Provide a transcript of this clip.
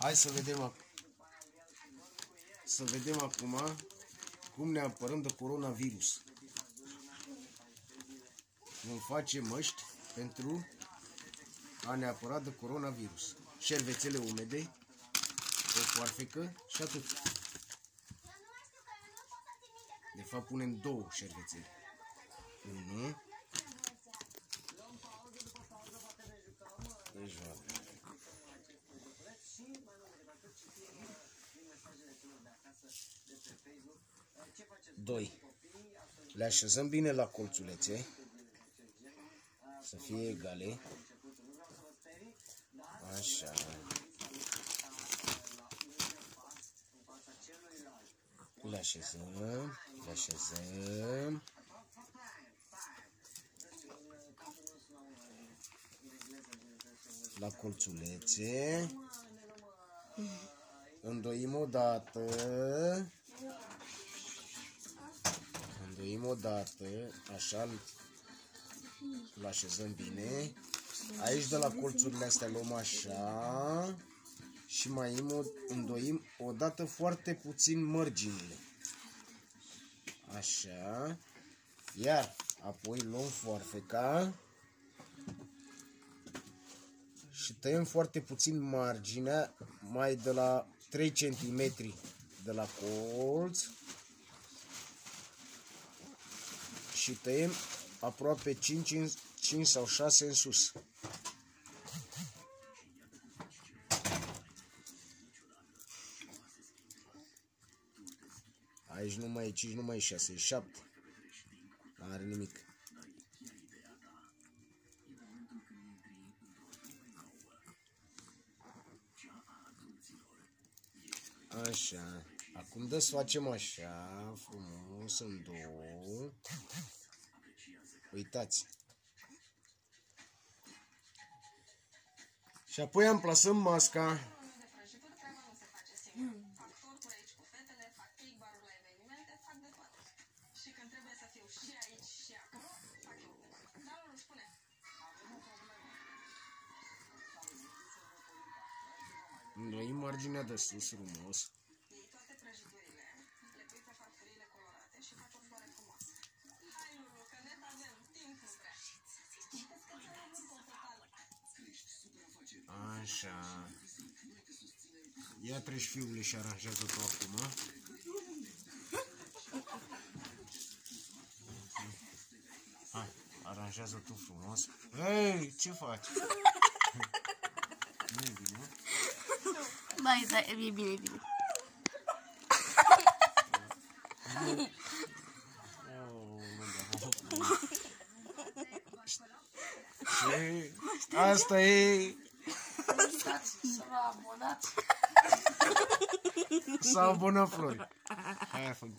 Hai să vedem acum cum ne apărăm de coronavirus. Vom face măști pentru a ne apăra de coronavirus. Șervețele umede, o foarfecă și atât. De fapt punem 2 șervețele. 1. Deci 2. Le așezăm bine la colțulețe, să fie egale. Așa. Le așezăm. La colțulețe. Îndoim odată, așa, îl așezăm bine. Aici de la colțurile astea luăm așa și mai îndoim odată foarte puțin mărginile. Așa. Iar apoi luăm foarfeca și tăiem foarte puțin marginea, mai de la 3 cm de la colț, și tăiem aproape 5 sau 6 în sus. Aici nu mai e 5, nu mai e 6, e 7. Nu are nimic. Așa. Acum desfacem așa, frumos, în 2. Uitați. Și apoi amplasăm masca. Îndoim marginea de sus frumos. Așa. Ia treci, fiule, și aranjează tu acum. Hai, aranjează tu frumos. Hei, ce faci? Nu e bine? Mai, da, e bine. Și asta e. S-a abonat Flori. Hai, fă-mi.